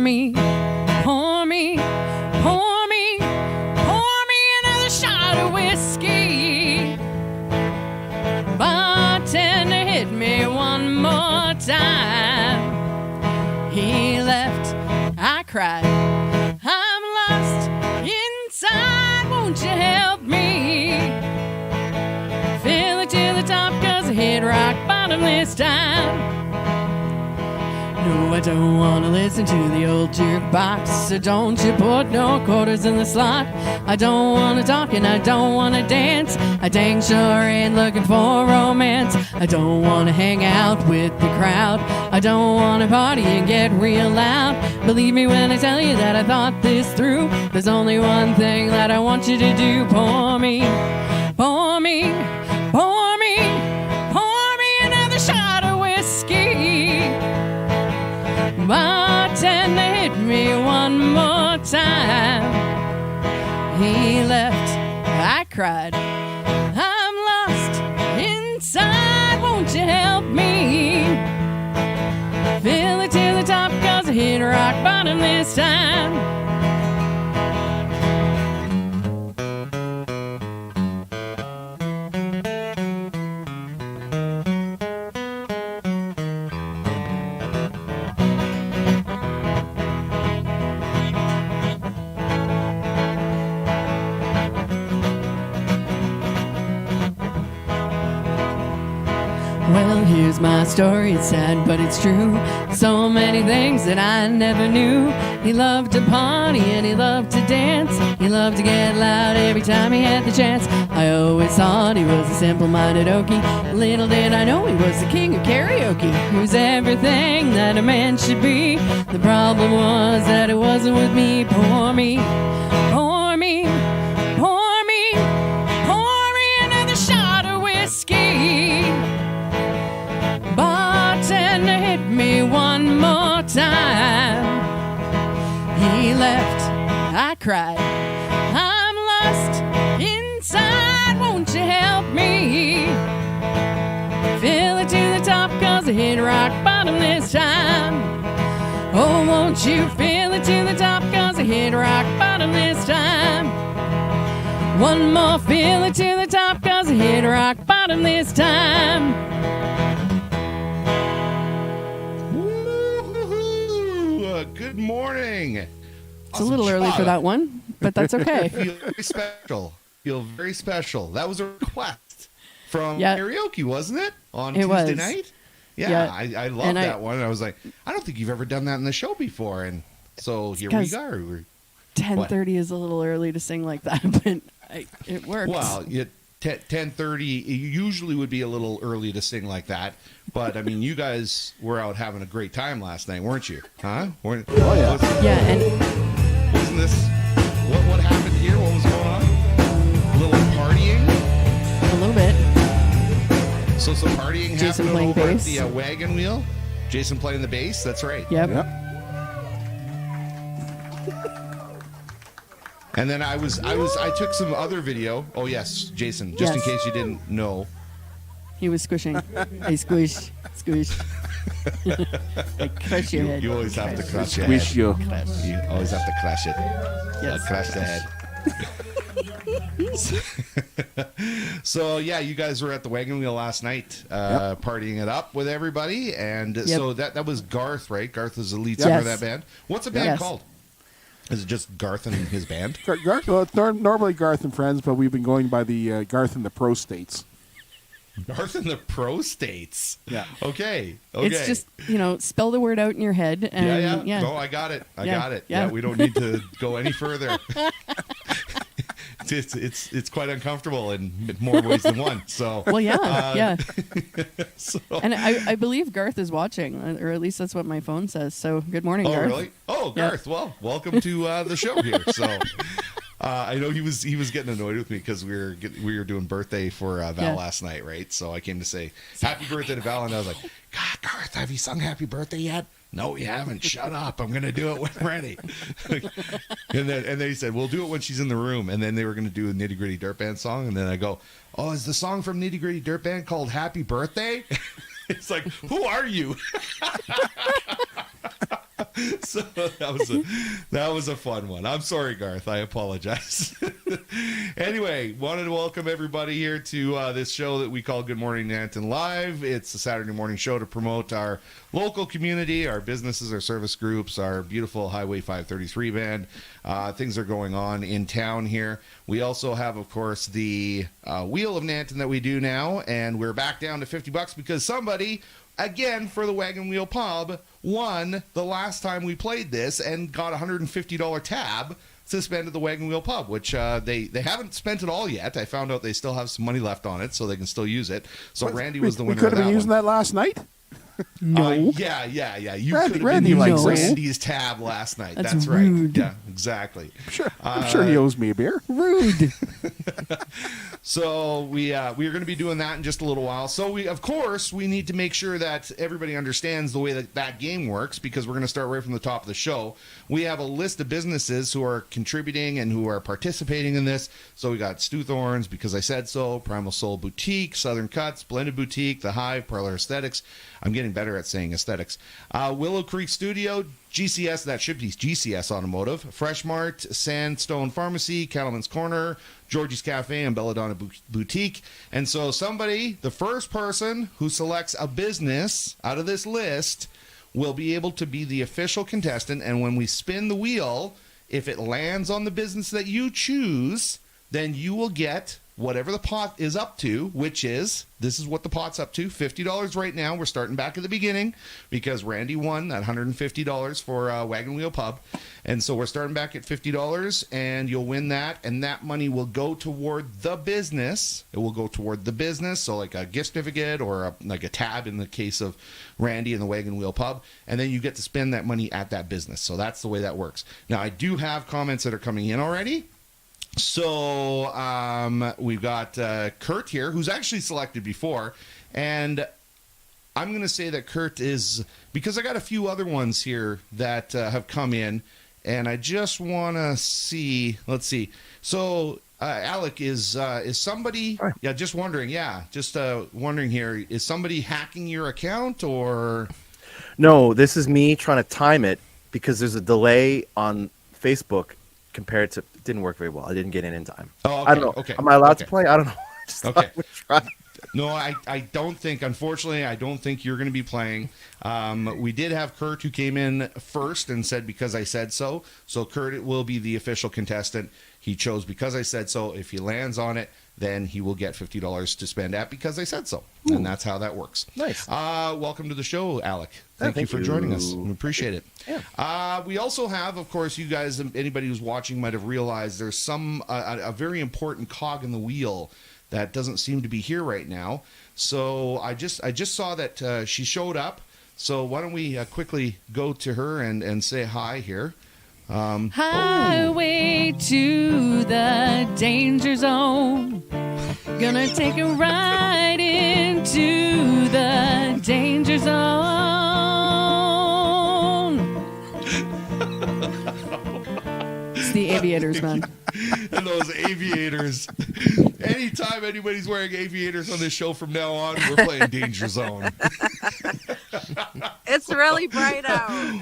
me, pour me, pour me, pour me another shot of whiskey. Bartender, hit me one more time. He left, I cried, I'm lost inside, won't you help me? Fill it to the top, 'cause I hit rock bottom this time. No, I don't want to listen to the old jukebox, so don't you put no quarters in the slot. I don't want to talk and I don't want to dance. I dang sure ain't looking for romance. I don't want to hang out with the crowd. I don't want to party and get real loud. Believe me when I tell you that I thought this through. There's only one thing that I want you to do. Pour me, pour me, pour me, pour me another shot of whiskey. Bartender, hit me one more time. He left, I cried, I'm lost inside, won't you help me? Fill it to the top, 'cause I hit rock bottom this time. Well, here's my story, it's sad, but it's true. So many things that I never knew. He loved to party and he loved to dance. He loved to get loud every time he had the chance. I always thought he was a simple-minded okie. Little did I know he was the king of karaoke. He was everything that a man should be. The problem was that it wasn't with me. Pour me, pour me, pour me, pour me another shot of whiskey. Bartender, hit me one more time. He left, I cried, I'm lost inside, won't you help me? Fill it to the top, 'cause I hit rock bottom this time. Oh, won't you fill it to the top, 'cause I hit rock bottom this time. One more, fill it to the top, 'cause I hit rock bottom this time. Good morning. It's a little early for that one, but that's okay. Feel very special. Feel very special. That was a request from Yeah. karaoke, wasn't it? On It Tuesday was. night? Yeah, Yeah. I love And that one. I was like, I don't think you've ever done that in the show before. And so here we 'cause are. 10:30 is a little early to sing like that, but it works. Well, 10:30 usually would be a little early to sing like that. But, I mean, you guys were out having a great time last night, weren't you? Huh? Oh, yeah. Yeah, and Wasn't this... What happened here? What was going on? A little partying? a little bit. So some partying Jason happening playing over bass. at the wagon wheel. Jason playing the bass. That's right. Yep. Yep. And then I took some other video. Oh yes, Jason. Just in Yes. case you didn't know. He was squishing. I squish. I crush your head. You always have to crush your Squish head. you. Crush. You always have to crush it. Yes. Crush the head. So yeah, you guys were at the wagon wheel last night, partying it up with everybody, and so that was Garth, right? Garth is the lead singer of Yes. that band. What's the band Yes. called? Is it just Garth and his band? Garth, well, it's normally Garth and Friends, but we've been going by the Garth and the Pro States. Garth and the Pro States. Yeah. Okay. It's just, spell the word out in your head. And, Yeah. No, I got it. I Yeah, got it. yeah. Yeah, we don't need to go any further. It's quite uncomfortable in more ways than one. So Well, yeah. so, And I believe Garth is watching, or at least that's what my phone says. So good morning, oh Garth. really? Oh, Yeah. Garth. Well, welcome to the show here. So I know he was getting annoyed with me because we were doing birthday for Val last night, right? So I came to say happy birthday to Val, and I was like, God, Garth, have you sung happy birthday yet? No, you haven't. Shut up. I'm going to do it when I'm ready. and then he said, we'll do it when she's in the room. And then they were going to do a Nitty Gritty Dirt Band song. And then I go, oh, is the song from Nitty Gritty Dirt Band called Happy Birthday? It's like, who are you? So that was a fun one. I'm sorry, Garth. I apologize. Anyway, wanted to welcome everybody here to this show that we call Good Morning Nanton Live. It's a Saturday morning show to promote our local community, our businesses, our service groups, our beautiful Highway 533 band. Things are going on in town here. We also have, of course, the Wheel of Nanton that we do now, and we're back down to $50 because somebody, again, for the Wagon Wheel Pub, won the last time we played this and got a $150 tab to spend at the Wagon Wheel Pub, which they haven't spent it all yet. I found out they still have some money left on it, so they can still use it. So Randy was the winner. We could of have that been using one. that last night. No. Yeah. You could have Randy been likes using us. Randy's tab last night. That's That's rude. right. Yeah, exactly. I'm sure he owes me a beer. Rude. So we are going to be doing that in just a little while. So of course, we need to make sure that everybody understands the way that game works, because we're going to start right from the top of the show. We have a list of businesses who are contributing and who are participating in this. So we got Stewthorns, Because I Said So, Primal Soul Boutique, Southern Cuts, Blended Boutique, The Hive, Parlor Aesthetics. I'm getting better at saying aesthetics. Willow Creek Studio, GCS, that should be GCS Automotive, Fresh Mart, Sandstone Pharmacy, Cattleman's Corner, Georgie's Cafe, and Belladonna Boutique. And so the first person who selects a business out of this list will be able to be the official contestant. And when we spin the wheel, if it lands on the business that you choose, then you will get whatever the pot is up to, which is, this is what the pot's up to, $50 right now. We're starting back at the beginning because Randy won that $150 for Wagon Wheel Pub. And so we're starting back at $50, and you'll win that, and that money will go toward the business. It will go toward the business, so like a gift certificate or like a tab in the case of Randy and the Wagon Wheel Pub, and then you get to spend that money at that business. So that's the way that works. Now, I do have comments that are coming in already. So we've got Kurt here, who's actually selected before, and I'm going to say that Kurt is, because I got a few other ones here that have come in, and I just want to see. Let's see. So Alec, is somebody? Hi. Yeah, just wondering. Yeah, just wondering here. Is somebody hacking your account or? No, this is me trying to time it because there's a delay on Facebook compared to. It didn't work very well. I didn't get in time. Oh, okay, I don't know. okay, Am I allowed to okay. play? I don't know. I just thought Okay. I would try. No, I don't think, unfortunately, I don't think you're going to be playing. We did have Kurt who came in first and said, because I said so. So Kurt will be the official contestant. He chose because I said so. If he lands on it, then he will get $50 to spend at because I said so. Ooh. And that's how that works. Nice. Welcome to the show, Alec. Thank you thank for you. joining us. We appreciate it. Yeah. We also have, of course, you guys, anybody who's watching might have realized there's some a very important cog in the wheel that doesn't seem to be here right now. So I just saw that she showed up. So why don't we quickly go to her and say hi here. Highway to the danger zone. Gonna take a ride into the danger zone. It's the aviators, man. And those aviators. Anytime anybody's wearing aviators on this show from now on, we're playing Danger Zone. It's really bright out.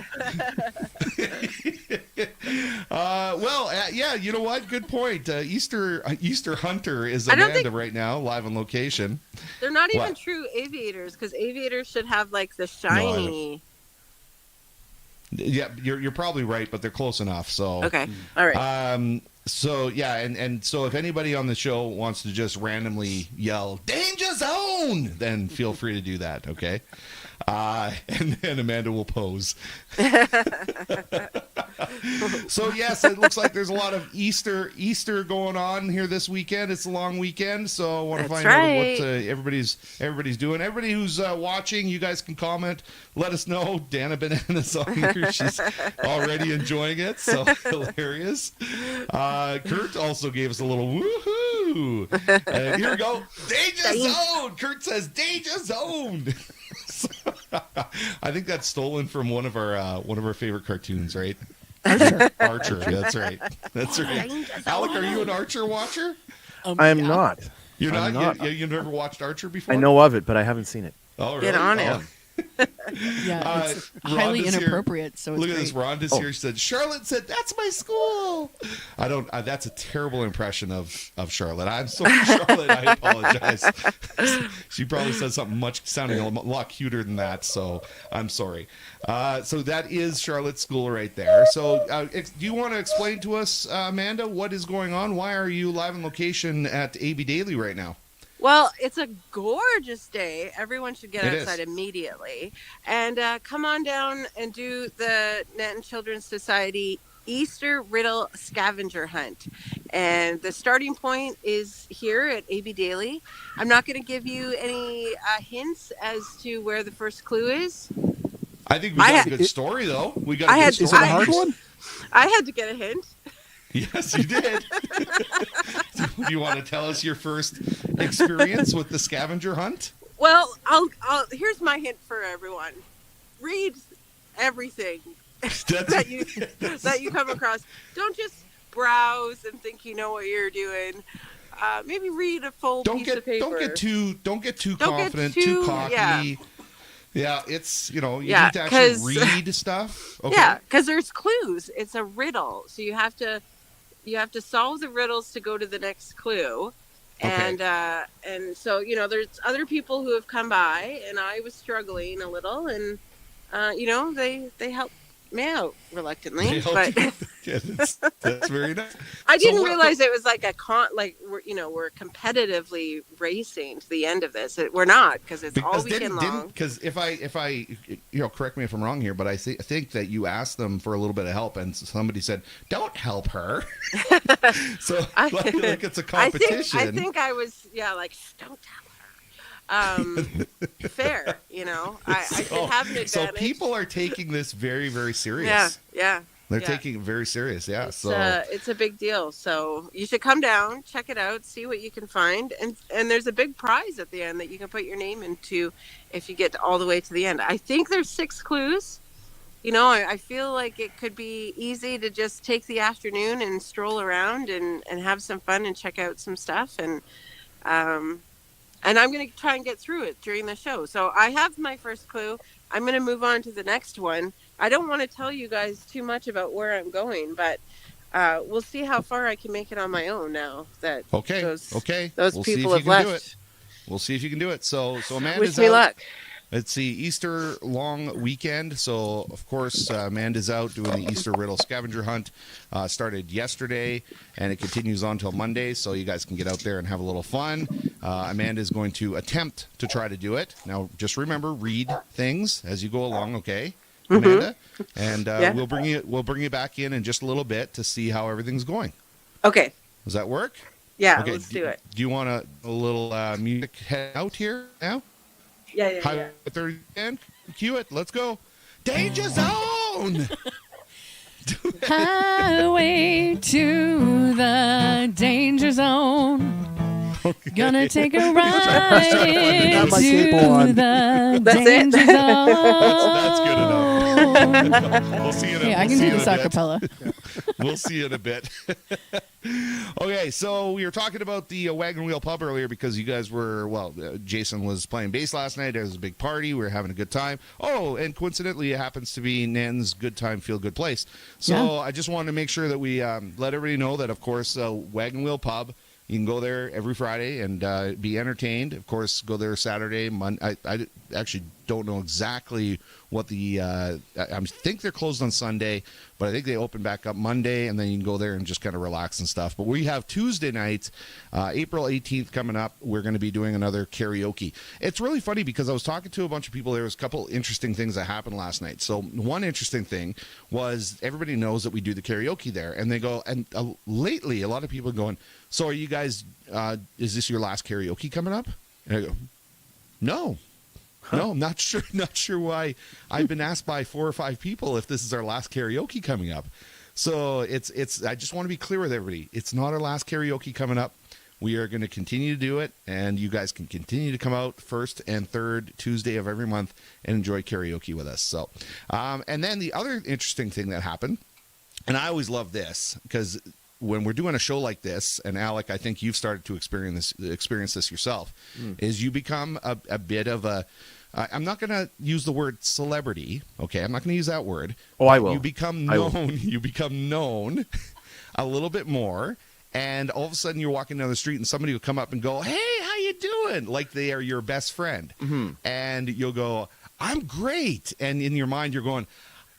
Yeah, you know what? Good point. Easter Hunter is I don't Amanda think- right now, live on location. They're not even What? true aviators because aviators should have like the I shiny. Yeah, you're probably right, but they're close enough. So Okay. All right. So yeah, and so if anybody on the show wants to just randomly yell "Danger Zone," then feel free to do that. Okay, and then Amanda will pose. So yes, it looks like there's a lot of Easter going on here this weekend. It's a long weekend, so I want to That's find out right. what everybody's doing. Everybody who's watching, you guys can comment. Let us know. Dana Banana's on here. She's already enjoying it, so hilarious. Kurt also gave us a little woohoo. And here we go. Danger Zone. Kurt says Danger Zone. I think that's stolen from one of our favorite cartoons, right? Archer. That's right. That's right. Alec, are you an Archer watcher? I am not. You're I'm not. not. You never watched Archer before? I know of it, but I haven't seen it. Oh, really? Get on Oh. it. Yeah, it's highly Rhonda's here. inappropriate. So it's Look at great. this. Rhonda's here. She said, Charlotte said, that's my school. I don't, that's a terrible impression of Charlotte. I'm sorry, Charlotte. I apologize. She probably said something sounding a lot cuter than that. So I'm sorry. So that is Charlotte's school right there. So do you want to explain to us, Amanda, what is going on? Why are you live on location at AB Daily right now? Well, it's a gorgeous day. Everyone should get It outside is. immediately. And come on down and do the Nanton Children's Society Easter Riddle Scavenger Hunt. And the starting point is here at AB Daily. I'm not going to give you any hints as to where the first clue is. I think we got a good story, though. We got a good story. Is it a hard one? I had to get a hint. Yes, you did. Do you want to tell us your first experience with the scavenger hunt? Well, I'll here's my hint for everyone. Read everything that you come across. Don't just browse and think you know what you're doing. Maybe read a full piece of paper. Don't get too confident, too cocky. Yeah, it's, you need to actually read stuff. Okay. Yeah, because there's clues. It's a riddle, so you have to solve the riddles to go to the next clue. Okay. And so there's other people who have come by, and I was struggling a little, and they helped me out reluctantly, but that's very nice. I didn't realize it was like we're competitively racing to the end of this. We're not, because it's all weekend long. Because if I correct me if I'm wrong here, but I think that you asked them for a little bit of help, and somebody said, "Don't help her." So like it's a competition. I think I was don't tell her. Fair, I should have an advantage. So people are taking this very, very serious. Yeah. They're taking it very serious. Yeah. It's a big deal. So you should come down, check it out, see what you can find. And there's a big prize at the end that you can put your name into if you get all the way to the end. I think there's 6 clues. I feel like it could be easy to just take the afternoon and stroll around and have some fun and check out some stuff. And I'm going to try and get through it during the show. So I have my first clue. I'm going to move on to the next one. I don't want to tell you guys too much about where I'm going, but we'll see how far I can make it on my own now that those people have left. We'll see if you can do it. So Amanda's Wish me out. luck. It's the Easter long weekend, so of course Amanda's out doing the Easter Riddle Scavenger Hunt. Started yesterday, and it continues on till Monday, so you guys can get out there and have a little fun. Amanda's going to attempt to try to do it. Now, just remember, read things as you go along, okay, Amanda? And we'll bring you back in just a little bit to see how everything's going. Okay. Does that work? Yeah, okay, let's do it. Do you want a little music head out here now? Yeah. Highway 30 and cue it. Let's go. Danger Zone. Highway to the danger zone. Gonna take a ride into the danger zone. That's good enough. We'll see you in a, I can do this a cappella. We'll see you in a bit. Okay, so we were talking about the Wagon Wheel Pub earlier because you guys were, Jason was playing bass last night. There was a big party. We were having a good time. Oh, and coincidentally, it happens to be Nan's Good Time, Feel Good Place. So I just wanted to make sure that we let everybody know that, of course, Wagon Wheel Pub, you can go there every Friday and be entertained. Of course, go there Saturday, Monday. I actually don't know exactly what the I think they're closed on Sunday, but I think they open back up Monday, and then you can go there and just kind of relax and stuff. But we have Tuesday night, April 18th coming up. We're going to be doing another karaoke. It's really funny because I was talking to a bunch of people. There was a couple interesting things that happened last night. So one interesting thing was everybody knows that we do the karaoke there, and they go, and lately a lot of people are going, so are you guys, is this your last karaoke coming up? And I go, no. No, I'm not sure why. I've been asked by 4 or 5 people if this is our last karaoke coming up. So it's. I just want to be clear with everybody. It's not our last karaoke coming up. We are going to continue to do it, and you guys can continue to come out first and third Tuesday of every month and enjoy karaoke with us. So, and then the other interesting thing that happened, and I always love this because when we're doing a show like this, and Alec, I think you've started to experience this yourself, is you become a bit of a I'm not going to use the word celebrity. Okay, I'm not going to use that word. Oh, I will. You become I will. known. You become known a little bit more, and all of a sudden you're walking down the street, and somebody will come up and go, "Hey, how you doing?" Like they are your best friend, and you'll go, "I'm great," and in your mind you're going,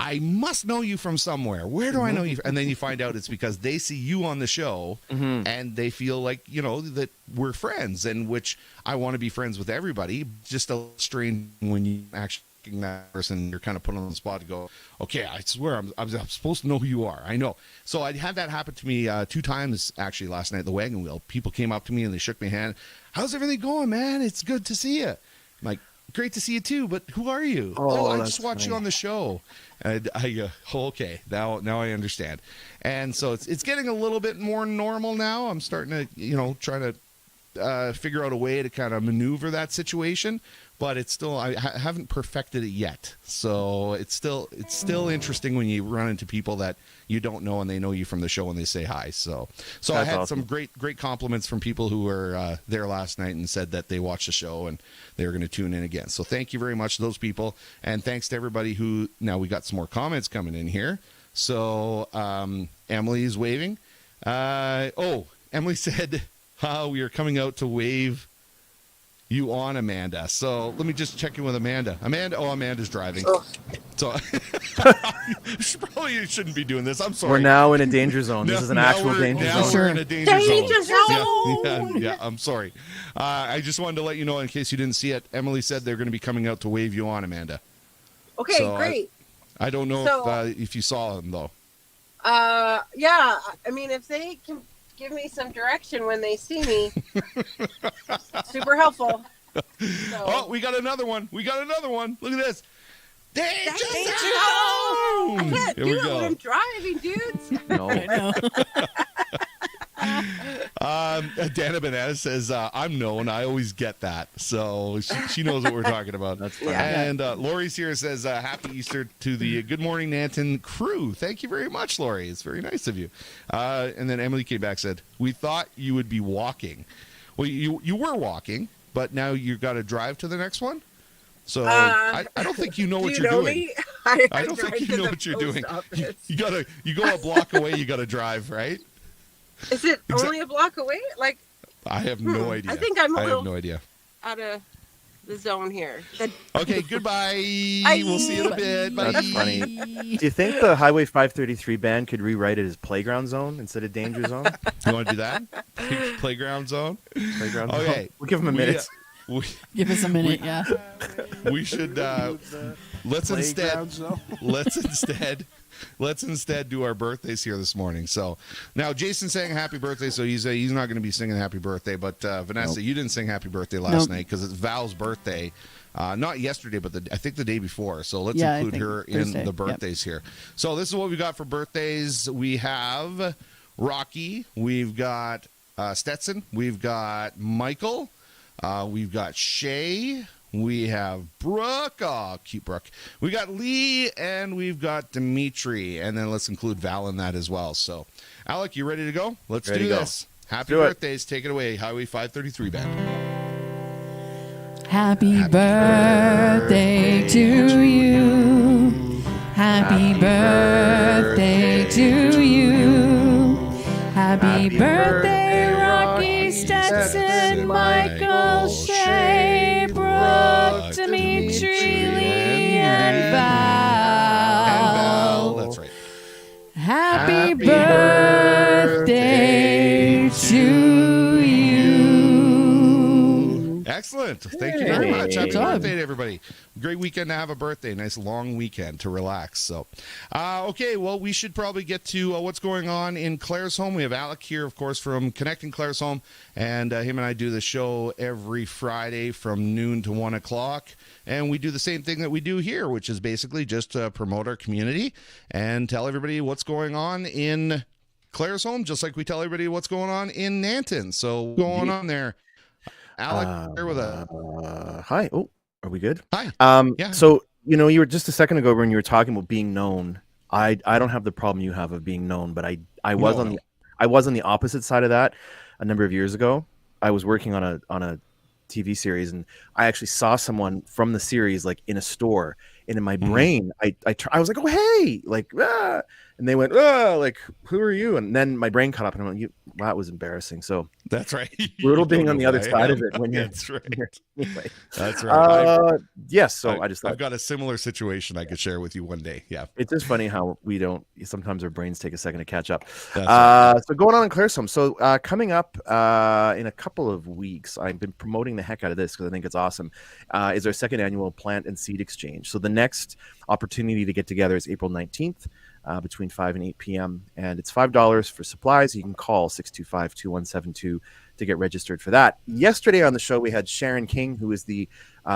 I must know you from somewhere. Where do I know you? And then you find out it's because they see you on the show and they feel like, that we're friends, and which I want to be friends with everybody. Just a strange when you actually that person, you're kind of put on the spot to go, okay, I swear I'm supposed to know who you are. I know. So I had that happen to me 2 times actually last night at the Wagon Wheel. People came up to me and they shook my hand. How's everything going, man? It's good to see you. I'm like, great to see you too, but who are you? I just watched you on the show. And okay, now I understand. And so it's getting a little bit more normal now. I'm starting to, try to figure out a way to kind of maneuver that situation, but it's still, I haven't perfected it yet. So it's still interesting when you run into people that you don't know and they know you from the show and they say hi. So I had some great compliments from people who were there last night and said that they watched the show and they were going to tune in again. So thank you very much to those people. And thanks to everybody who, now we got some more comments coming in here. So Emily's waving. Emily said, we are coming out to wave you on, Amanda. So let me just check in with Amanda. Amanda's driving. Oh. So probably shouldn't be doing this. I'm sorry. We're now in a danger zone. This is an actual danger zone. Now we're in a danger zone. Yeah, I'm sorry. I just wanted to let you know in case you didn't see it. Emily said they're going to be coming out to wave you on, Amanda. Okay, so great. I don't know if you saw them though. Yeah. I mean, if they can give me some direction when they see me, super helpful. So. Oh, we got another one. Look at this. Danger zone! I can't do it when I'm driving, dudes. No. Dana Banana says, I'm known. I always get that. So she knows what we're talking about. That's funny. Yeah. And Lori's here says, happy Easter to the Good Morning Nanton crew. Thank you very much, Lori. It's very nice of you. And then Emily came back and said, we thought you would be walking. Well, you were walking, but now you've got to drive to the next one? So I don't think you know what you're doing. Me? I don't think you know what you're doing. You go a block away, you got to drive, right? Is it only a block away? Like, I have no idea. I think I have no idea. Out of the zone here. Okay, goodbye. Bye. We'll see you in a bit. Bye. That's funny. Do you think the Highway 533 band could rewrite it as Playground Zone instead of Danger Zone? You want to do that? Playground zone? Playground Okay. Zone. We'll give them a minute. Give us a minute, yeah. We should let's instead do our birthdays here this morning. So now Jason's saying happy birthday, so he's not going to be singing happy birthday. But Vanessa, you didn't sing happy birthday last night because it's Val's birthday. Not yesterday, but I think the day before. So let's include her in the birthdays here. So this is what we got for birthdays. We have Rocky. We've got Stetson. We've got Michael. We've got Shay. We have Brooke. Oh, cute Brooke. We got Lee, and we've got Dimitri. And then let's include Val in that as well. So, Alec, you ready to go? Let's do this. Happy birthdays. Take it away. Highway 533 band. Happy birthday to you. Happy birthday to you. Happy birthday, Rocky, Stetson, Michael, Shay, Brooke, Dimitri, Lee, and Val. That's right. Happy birthday to you. Excellent. Thank you very much. Happy birthday to everybody. Great weekend to have a birthday. Nice long weekend to relax. So, okay, well, we should probably get to what's going on in Claire's home. We have Alec here, of course, from Connecting Claire's Home, and him and I do the show every Friday from noon to 1 o'clock, and we do the same thing that we do here, which is basically just promote our community and tell everybody what's going on in Claire's home, just like we tell everybody what's going on in Nanton. So, what's going on there? Alec, there with a hi. Oh, are we good? Hi. Yeah. So, you were just a second ago when you were talking about being known. I don't have the problem you have of being known, but I was on the opposite side of that a number of years ago. I was working on a TV series, and I actually saw someone from the series like in a store, and in my brain, I was like, oh hey, like, and they went, like, who are you? And then my brain caught up, and I'm like, wow, that was embarrassing. So that's right. Brutal being on the other side of it when you're. That's right. Anyway. That's right. Yes. So I just thought I've got a similar situation I could share with you one day. Yeah. It's just funny how we don't. Sometimes our brains take a second to catch up. Right. So going on in Claresholm. So coming up in a couple of weeks, I've been promoting the heck out of this because I think it's awesome. Is our second annual plant and seed exchange. So the next opportunity to get together is April 19th. Between 5 and 8 p.m. And it's $5 for supplies. You can call 625-2172 to get registered for that. Yesterday on the show, we had Sharon King, who is the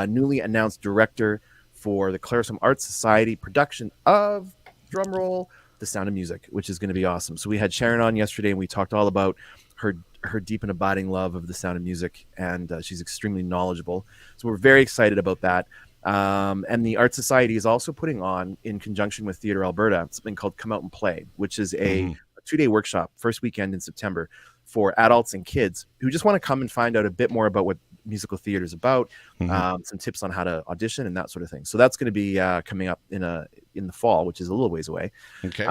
newly announced director for the Claresholm Arts Society production of, drumroll, The Sound of Music, which is going to be awesome. So we had Sharon on yesterday, and we talked all about her deep and abiding love of The Sound of Music, and she's extremely knowledgeable. So we're very excited about that. And the Art Society is also putting on, in conjunction with Theatre Alberta, something called Come Out and Play, which is a 2-day workshop, first weekend in September, for adults and kids who just want to come and find out a bit more about what musical theater is about, some tips on how to audition and that sort of thing. So that's going to be coming up in the fall, which is a little ways away. Okay.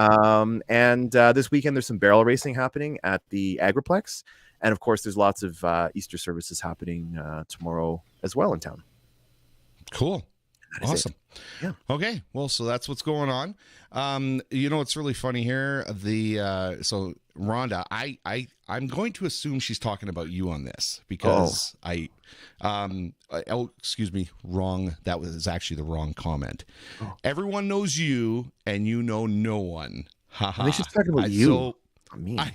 And this weekend, there's some barrel racing happening at the Agriplex. And, of course, there's lots of Easter services happening tomorrow as well in town. Cool. Awesome. Yeah. Okay. Well, so that's what's going on. What's really funny here. So Rhonda, I'm going to assume she's talking about you on this because excuse me, wrong. That was actually the wrong comment. Everyone knows you and you know no one. I think she's talking about you. So, me. I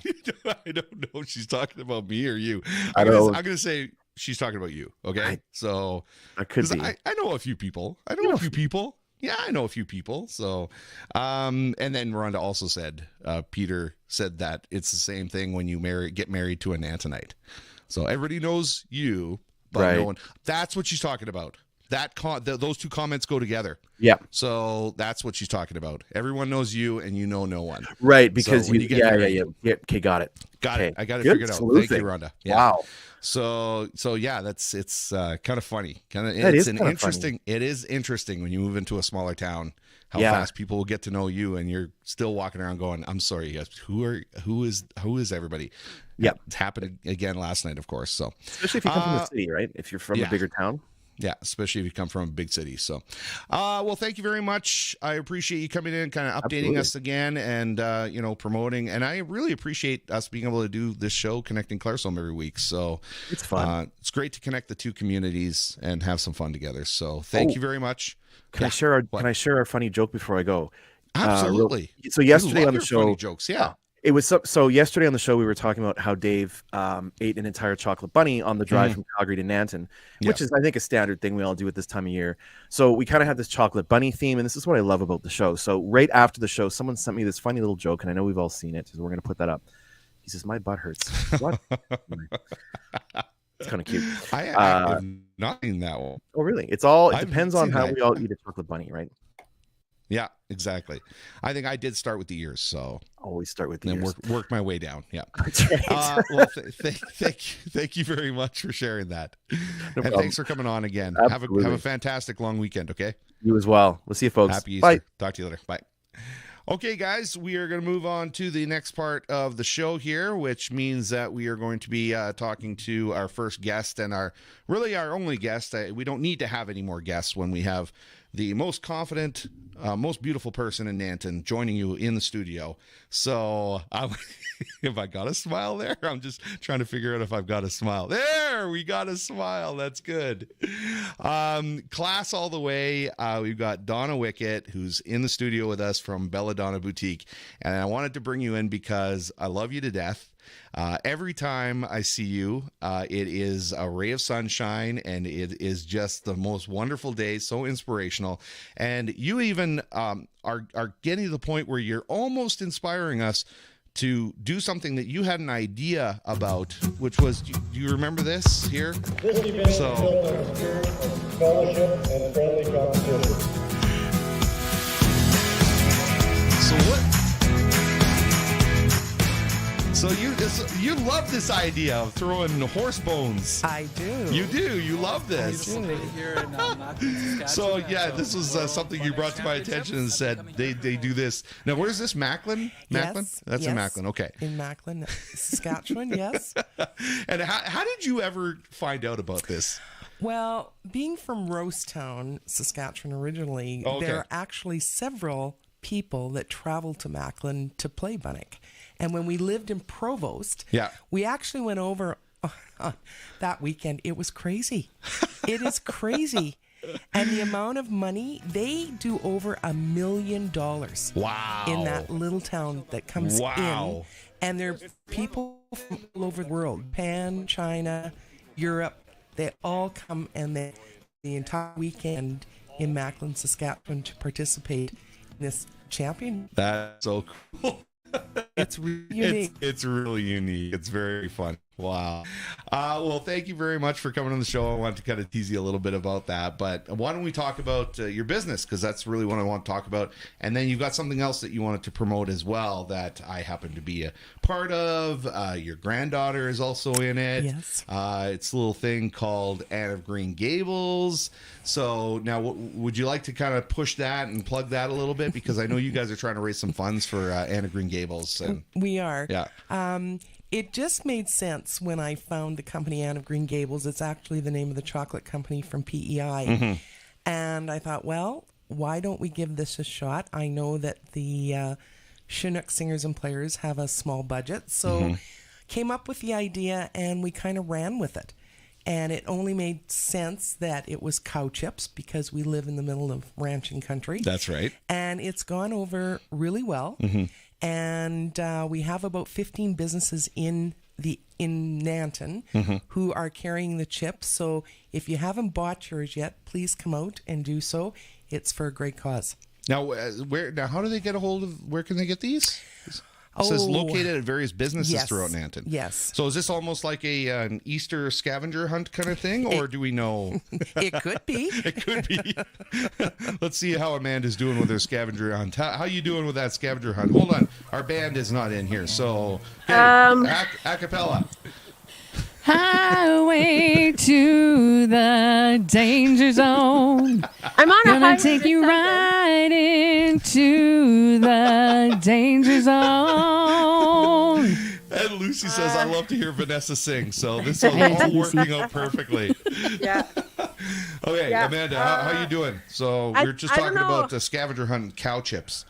don't know if she's talking about me or you. I don't know. I'm going to say she's talking about you. Okay. So I could be. I know a few people. Yeah, I know a few people. So, and then Rhonda also said, Peter said that it's the same thing when you get married to a Nantonite. So everybody knows you, but no one. That's what she's talking about. Those two comments go together. Yeah. So that's what she's talking about. Everyone knows you, and you know no one. Right, because so yeah. Okay, got it. Got it. I got it Good figured out. sleuthing. Thank you, Rhonda. Yeah. Wow. So yeah, it's kind of funny. It is interesting when you move into a smaller town, how fast people will get to know you, and you're still walking around going, "I'm sorry, you guys. Who is everybody?" Yeah, it's happened again last night, of course. So especially if you come from the city, right? If you're from a bigger town. Yeah, especially if you come from a big city. So, well, thank you very much. I appreciate you coming in, kind of updating us again, and promoting. And I really appreciate us being able to do this show, Connecting Claresholm, every week. So it's fun. It's great to connect the two communities and have some fun together. So, thank you very much. Can I share our funny joke before I go? Absolutely. So yesterday on the show, funny jokes. Yeah. It was so yesterday on the show we were talking about how Dave ate an entire chocolate bunny on the drive from Calgary to Nanton, which is I think a standard thing we all do at this time of year. So we kind of have this chocolate bunny theme, and this is what I love about the show. So right after the show, someone sent me this funny little joke, and I know we've all seen it, so we're going to put that up. He says, "My butt hurts." What? It's kind of cute. I have not seen that one. Oh, really? It depends on how we all eat a chocolate bunny, right? Yeah, exactly. I think I did start with the ears, so always start with the ears. Then work my way down. Yeah, that's right. Well, thank you very much for sharing that, and thanks for coming on again. Have a fantastic long weekend. Okay, you as well. We'll see you, folks. Happy Easter. Bye. Talk to you later. Bye. Okay, guys, we are going to move on to the next part of the show here, which means that we are going to be talking to our first guest and our only guest. We don't need to have any more guests when we have the most confident, most beautiful person in Nanton joining you in the studio. So if I got a smile there, I'm just trying to figure out if I've got a smile. There, we got a smile. That's good. Class all the way. We've got Donna Wickett, who's in the studio with us from Belladonna Boutique. And I wanted to bring you in because I love you to death. Every time I see you, it is a ray of sunshine, and it is just the most wonderful day, so inspirational. And you even are getting to the point where you're almost inspiring us to do something that you had an idea about, which was, do you remember this here? This event is built on a spirit of fellowship and friendly competition. So you love this idea of throwing horse bones. I do. You do. You love this. Here in Macklin, So yeah, this was something you brought to my attention and said they do this. Now, where's this? Macklin? Macklin? Yes, That's in yes. Macklin. Okay. In Macklin, Saskatchewan, yes. And how did you ever find out about this? Well, being from Rosetown, Saskatchewan originally, Okay. there are actually several people that travel to Macklin to play Bunnock. And when we lived in Provost, Yeah. we actually went over that weekend. It was crazy. It is crazy. And the amount of money, they do over $1 million Wow. in that little town that comes Wow. in. And there are people from all over the world, Japan, China, Europe. They all come and the entire weekend in Macklin, Saskatchewan to participate in this champion. That's so cool. It's really unique. It's really unique. It's very fun. Wow. Well, thank you very much for coming on the show. I wanted to kind of tease you a little bit about that, but why don't we talk about your business, because that's really what I want to talk about. And then you've got something else that you wanted to promote as well that I happen to be a part of. Your granddaughter is also in it. Yes. It's a little thing called Anne of Green Gables. So now would you like to kind of push that and plug that a little bit? Because I know you guys are trying to raise some funds for Anne of Green Gables. And We are. yeah. It just made sense when I found the company Anne of Green Gables. It's actually the name of the chocolate company from PEI. And I thought, well, why don't we give this a shot? I know that the Chinook singers and players have a small budget. So came up with the idea and we kind of ran with it. And it only made sense that it was cow chips because we live in the middle of ranching country. That's right. And it's gone over really well. And we have about 15 businesses in Nanton who are carrying the chips. So if you haven't bought yours yet, please come out and do so. It's for a great cause. Now, how do they get a hold of? Where can they get these? It says located at various businesses Yes. throughout Nanton. Yes. So is this almost like an Easter scavenger hunt kind of thing, or do we know? It could be. It could be. Let's see how Amanda's doing with her scavenger hunt. How you doing with that scavenger hunt? Hold on, our band is not in here, so okay, a cappella. Highway to the danger zone. I'm on a Gonna highway take to you something. right into the danger zone. And Lucy says, "I love to hear Vanessa sing." So this is Thanks, all Lucy. working out perfectly. Yeah. Okay, Yeah, Amanda, how you doing? So I- we're just I don't talking know. about the scavenger hunt and cow chips.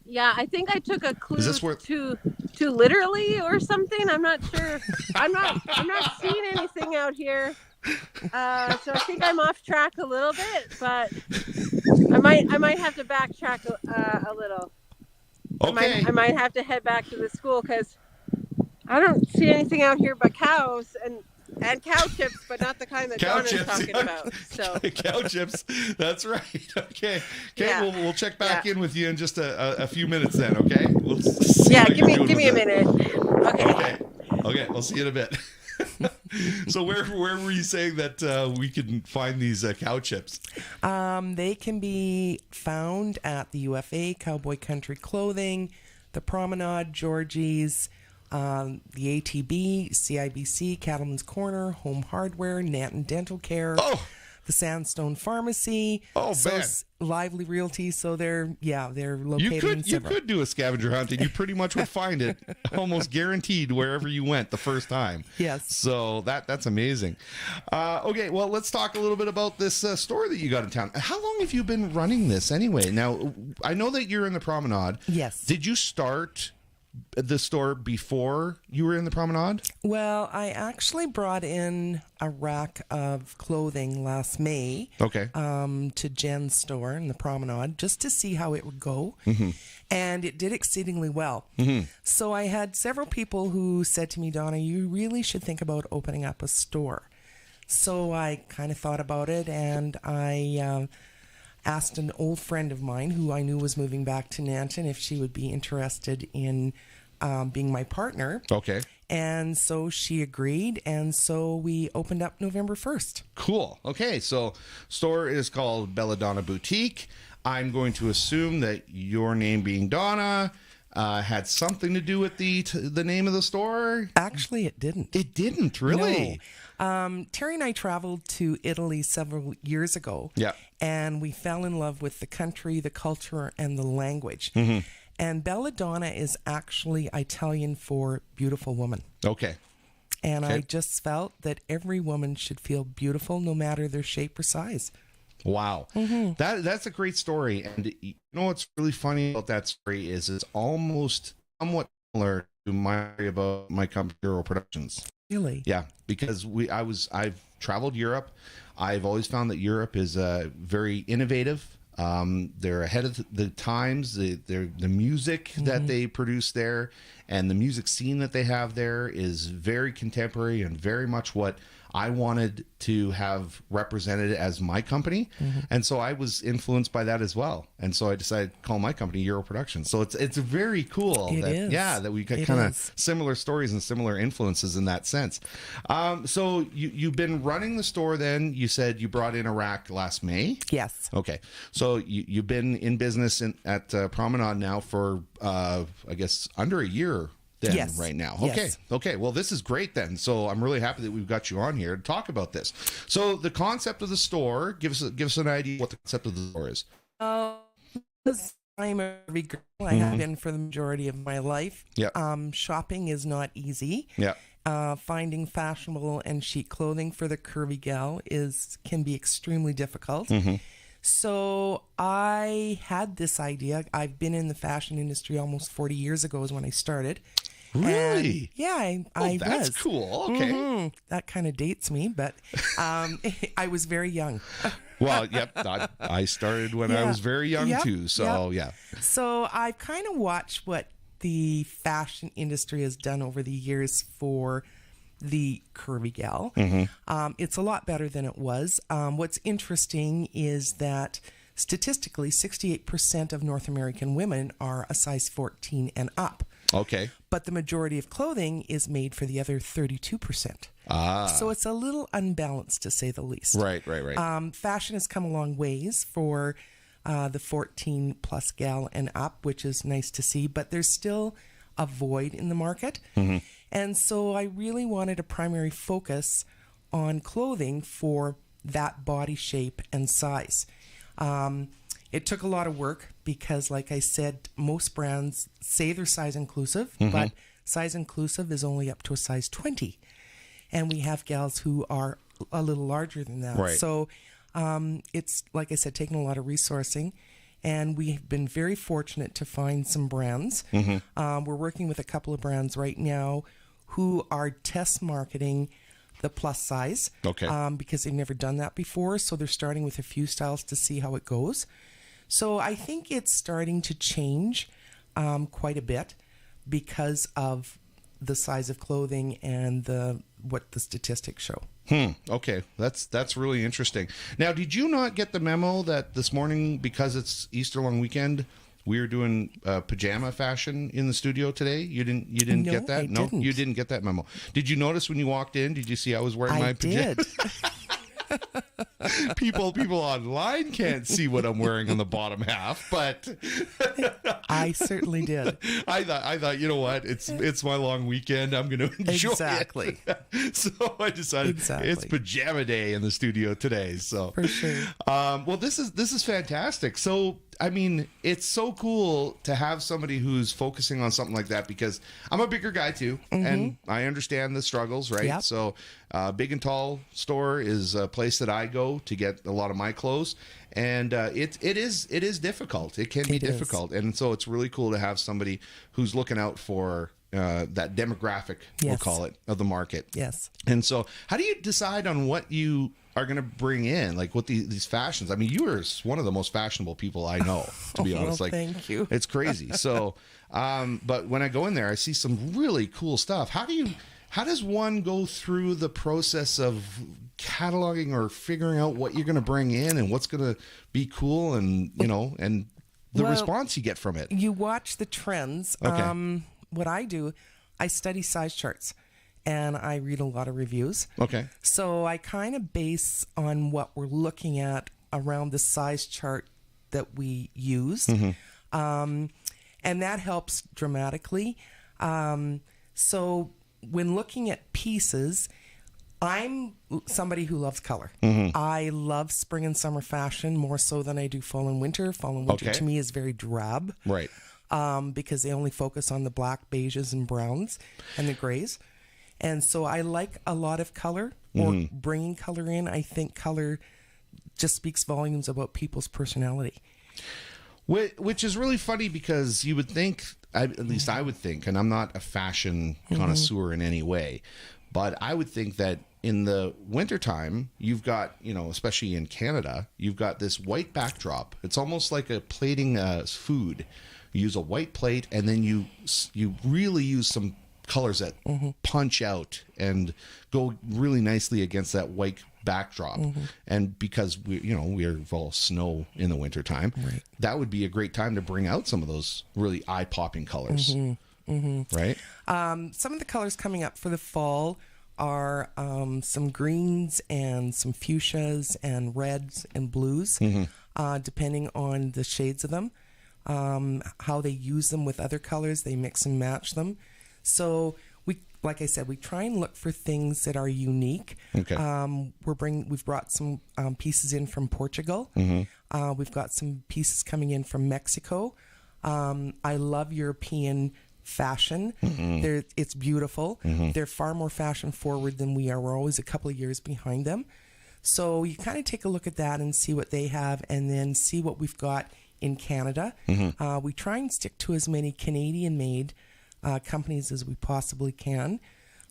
Yeah, I think I took a clue Is this where- too literally or something. I'm not sure. I'm not seeing anything out here. So I think I'm off track a little bit, but I might have to backtrack a little. Okay. I might have to head back to the school because I don't see anything out here but cows and cow chips, but not the kind that Cow Donna's chips, talking yeah. about. So Cow chips. That's right. Okay. Yeah. We'll check back Yeah. in with you in just a few minutes then. Okay. We'll see yeah, how give you're doing me a with minute. Okay. that. Okay. We'll see you in a bit. So where were you saying that we can find these cow chips? They can be found at the UFA, Cowboy Country Clothing, the Promenade, Georgie's, the ATB, CIBC, Cattleman's Corner, Home Hardware, Nanton Dental Care, Oh. the Sandstone Pharmacy, Oh, man. Lively Realty. So they're located You in several. could do a scavenger hunt and you pretty much would find it almost guaranteed wherever you went the first time. Yes. So that's amazing. Okay, well, let's talk a little bit about this store that you got in town. How long have you been running this anyway? Now, I know that you're in the Promenade. Yes. Did you start the store before you were in the Promenade? Well, I actually brought in a rack of clothing last May. Okay. To Jen's store in the Promenade just to see how it would go. And it did exceedingly well. So I had several people who said to me, Donna, you really should think about opening up a store. So I kind of thought about it, and I asked an old friend of mine who I knew was moving back to Nanton if she would be interested in being my partner. Okay. And so she agreed, and so we opened up November 1st. Cool. Okay, so store is called Belladonna Boutique. I'm going to assume that your name being Donna, had something to do with the name of the store? Actually, it didn't. It didn't, really? No. Terry and I traveled to Italy several years ago. Yeah. And we fell in love with the country, the culture, and the language. And Donna is actually Italian for beautiful woman. Okay. And I just felt that every woman should feel beautiful no matter their shape or size. Wow. That's a great story. And you know what's really funny about that story is it's almost somewhat similar to my story about my company, Euro Productions. Really? Yeah, because I've traveled Europe. I've always found that Europe is very innovative. They're ahead of the times. The music that they produce there and the music scene that they have there is very contemporary and very much what I wanted to have represented as my company. And so I was influenced by that as well. And so I decided to call my company Euro Productions. So it's very cool that we got kind of similar stories and similar influences in that sense. So you've been running the store then. You said you brought in a rack last May? Yes. Okay. So you've been in business at Promenade now for, I guess, under a year then right now. Okay. Yes. Okay. Well, this is great then. So I'm really happy that we've got you on here to talk about this. So the concept of the store, give us an idea what the concept of the store is. I'm a curvy girl. I have been for the majority of my life. Yeah. Shopping is not easy. Yeah. Finding fashionable and chic clothing for the curvy gal can be extremely difficult. So I had this idea. I've been in the fashion industry almost 40 years ago is when I started. Really? And yeah, I that's was. cool. Okay. That kind of dates me, but I was very young. Well, yep. I started when I was very young too. So yeah. So I've kind of watched what the fashion industry has done over the years for the curvy gal. It's a lot better than it was. What's interesting is that statistically, 68% of North American women are a size 14 and up. Okay. But the majority of clothing is made for the other 32%. So it's a little unbalanced, to say the least. Right. Fashion has come a long ways for the 14 plus gal and up, which is nice to see, but there's still a void in the market. And so I really wanted a primary focus on clothing for that body shape and size. It took a lot of work because, like I said, most brands say they're size inclusive, but size inclusive is only up to a size 20. And we have gals who are a little larger than that. Right. So it's, like I said, taking a lot of resourcing. And we've been very fortunate to find some brands. We're working with a couple of brands right now who are test marketing the plus size. Okay. Because they've never done that before. So they're starting with a few styles to see how it goes. So I think it's starting to change quite a bit because of the size of clothing and what the statistics show. Okay, that's really interesting. Now, did you not get the memo that this morning, because it's Easter long weekend, we are doing pajama fashion in the studio today? You didn't No, get that? I No, didn't. you didn't get that memo. Did you notice when you walked in? Did you see I was wearing my pajamas? I did. People online can't see what I'm wearing on the bottom half, but I certainly did. I thought, you know what? It's my long weekend. I'm going to enjoy Exactly. it. So I decided it's pajama day in the studio today. So For sure. well, this is fantastic. So I mean, it's so cool to have somebody who's focusing on something like that, because I'm a bigger guy too, and I understand the struggles, right? Yep. So Big and Tall store is a place that I go to get a lot of my clothes, and it is difficult. It can be difficult, and so it's really cool to have somebody who's looking out for that demographic, we'll call it, of the market. Yes. And so how do you decide on what you are going to bring in, like what these fashions? I mean, you are one of the most fashionable people I know, to be honest. Well, Like, thank you. It's crazy. So, but when I go in there, I see some really cool stuff. How does one go through the process of cataloging or figuring out what you're going to bring in and what's going to be cool, and and the response you get from it? You watch the trends. Okay. What I do, I study size charts and I read a lot of reviews. Okay. So I kind of base on what we're looking at around the size chart that we used. And that helps dramatically. So when looking at pieces, I'm somebody who loves color. I love spring and summer fashion more so than I do fall and winter. Fall and winter to me is very drab. Right. Because they only focus on the black, beiges, and browns and the grays. And so I like a lot of color or bringing color in. I think color just speaks volumes about people's personality. Which is really funny because you would think, at least I would think, and I'm not a fashion connoisseur in any way, but I would think that in the wintertime, you've got, especially in Canada, you've got this white backdrop. It's almost like a plating food. You use a white plate, and then you really use some colors that punch out and go really nicely against that white backdrop. And because we're all snow in the wintertime, that would be a great time to bring out some of those really eye-popping colors. Right? Some of the colors coming up for the fall are some greens and some fuchsias and reds and blues, depending on the shades of them. How they use them with other colors, they mix and match them. So like I said, we try and look for things that are unique. Okay. We've brought some pieces in from Portugal. We've got some pieces coming in from Mexico. I love European fashion. It's beautiful. They're far more fashion forward than we are. We're always a couple of years behind them. So you kind of take a look at that and see what they have, and then see what we've got in Canada. We try and stick to as many Canadian-made companies as we possibly can.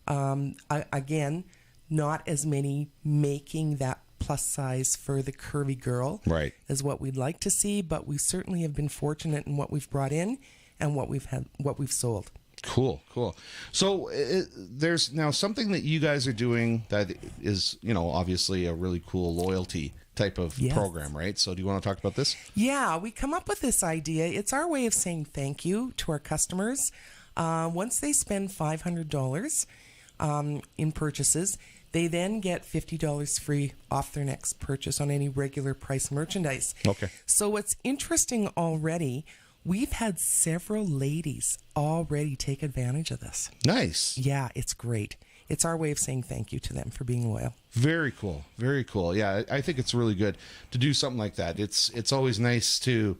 Again, not as many making that plus size for the curvy girl as what we'd like to see, but we certainly have been fortunate in what we've brought in and what we've sold. Cool. So there's now something that you guys are doing that is, obviously a really cool loyalty type of program, right? So do you want to talk about this? Yeah, we come up with this idea. It's our way of saying thank you to our customers. Once they spend $500 in purchases, they then get $50 free off their next purchase on any regular price merchandise. Okay. So what's interesting already, we've had several ladies already take advantage of this. Nice. Yeah, it's great. It's our way of saying thank you to them for being loyal. Very cool. Very cool. Yeah, I think it's really good to do something like that. It's always nice to,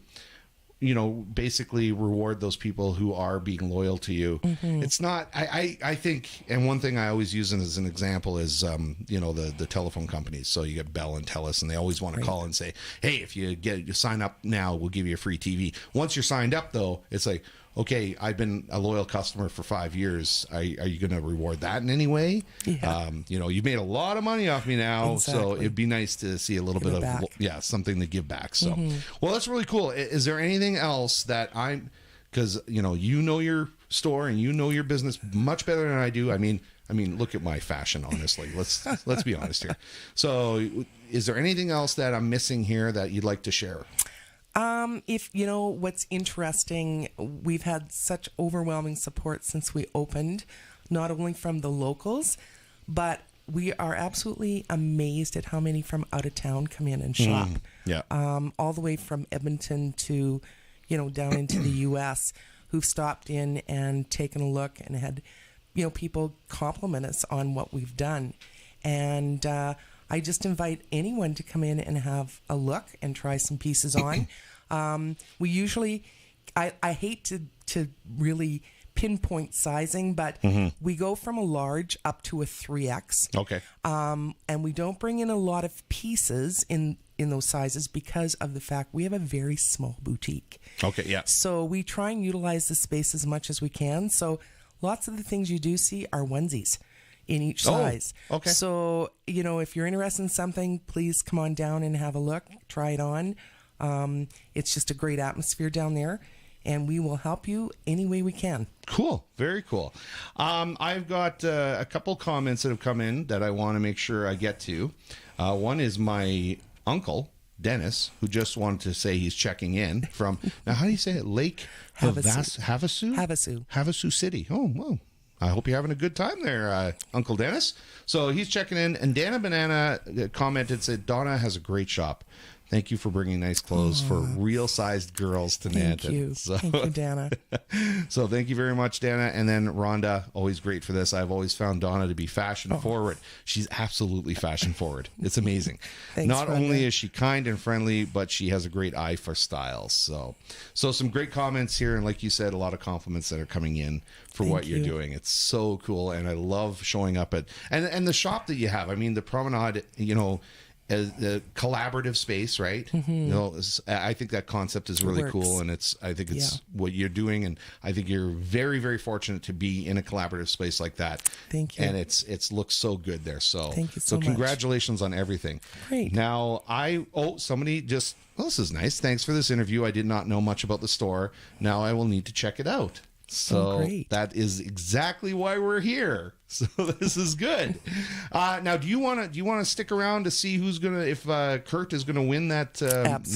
basically reward those people who are being loyal to you. It's not, I think, and one thing I always use as an example is, the telephone companies. So you get Bell and Telus, and they always want to call and say, hey, if you sign up now, we'll give you a free TV. Once you're signed up, though, it's like, okay, I've been a loyal customer for 5 years. Are you going to reward that in any way? Yeah. You've made a lot of money off me now, so it'd be nice to see a little bit of something to give back. So, well, that's really cool. Is there anything else that because you know your store and you know your business much better than I do. I mean, look at my fashion, honestly. Let's be honest here. So, is there anything else that I'm missing here that you'd like to share? If what's interesting, we've had such overwhelming support since we opened, not only from the locals, but we are absolutely amazed at how many from out of town come in and shop. All the way from Edmonton to, down into the U.S., who've stopped in and taken a look and had, people compliment us on what we've done. And I just invite anyone to come in and have a look and try some pieces on. We usually, I hate to really pinpoint sizing, but we go from a large up to a 3X. Okay. And we don't bring in a lot of pieces in those sizes because of the fact we have a very small boutique. Okay, yeah. So we try and utilize the space as much as we can. So lots of the things you do see are onesies in each size. Okay. So, if you're interested in something, please come on down and have a look, try it on. It's just a great atmosphere down there, and we will help you any way we can. Cool. Very cool. I've got a couple comments that have come in that I want to make sure I get to. One is my uncle, Dennis, who just wanted to say he's checking in from, now how do you say it? Lake Havasu? Havasu City. Oh, well. I hope you're having a good time there, Uncle Dennis. So he's checking in, and Dana Banana commented, said, Donna has a great shop. Thank you for bringing nice clothes for real-sized girls to Thank Nanton. you. So, Thank you, Dana. so thank you very much, Dana. And then Rhonda, always great for this. I've always found Donna to be fashion forward. She's absolutely fashion forward. It's amazing. Thanks, Not Rhonda. only is she kind and friendly, but she has a great eye for styles. So some great comments here. And like you said, a lot of compliments that are coming in for what you're doing. It's so cool. And I love showing up at, and the shop that you have. I mean, the Promenade, you know, as the collaborative space, right? Mm-hmm. You know, I think that concept is really Works. cool, and I think it's what you're doing, and I think you're very, very fortunate to be in a collaborative space like that. Thank you. And it's looks so good there. So Thank you so much. congratulations on everything. Great. Now somebody just, well, this is nice. Thanks for this interview. I did not know much about the store. Now I will need to check it out. So great. that is exactly why we're here. So this is good. Now, do you want to stick around to see who's if Kurt is gonna win that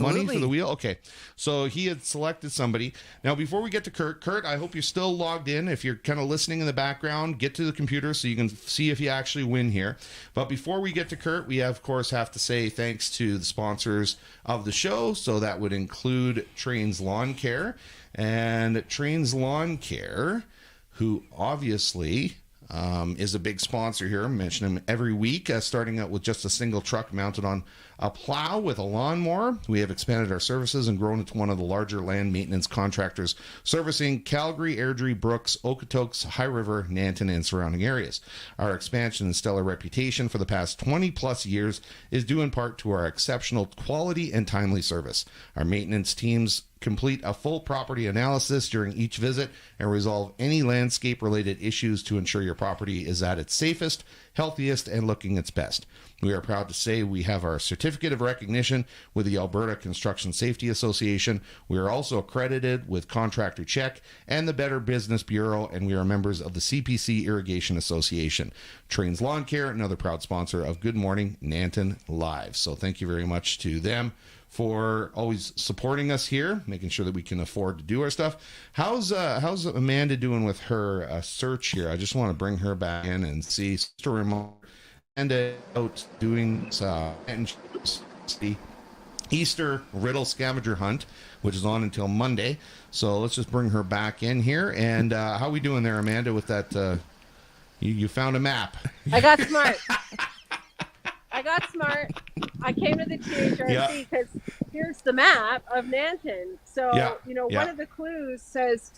money for the wheel? Okay. So he had selected somebody. Now, before we get to Kurt, I hope you're still logged in. If you're kind of listening in the background, get to the computer so you can see if you actually win here. But before we get to Kurt, we of course have to say thanks to the sponsors of the show. So that would include Trains Lawn Care. And Trains Lawn Care, who obviously is a big sponsor here. I mention him every week, starting out with just a single truck mounted on a plow with a lawnmower. We have expanded our services and grown into one of the larger land maintenance contractors servicing Calgary, Airdrie, Brooks, Okotoks, High River, Nanton, and surrounding areas. Our expansion and stellar reputation for the past 20 plus years is due in part to our exceptional quality and timely service. Our maintenance teams complete a full property analysis during each visit and resolve any landscape related issues to ensure your property is at its safest, healthiest, and looking its best. We are proud to say we have our certificate of recognition with the Alberta Construction Safety Association. We are also accredited with Contractor Check and the Better Business Bureau, and we are members of the CPC Irrigation Association. Trains Lawn Care, another proud sponsor of Good Morning Nanton Live. So thank you very much to them for always supporting us here, making sure that we can afford to do our stuff. How's Amanda doing with her search here? I just want to bring her back in and see. Amanda out doing the Easter Riddle Scavenger Hunt, which is on until Monday. So let's just bring her back in here. And how are we doing there, Amanda, with that? You found a map. I got smart. I came to the THRC because here's the map of Nanton. So, one of the clues says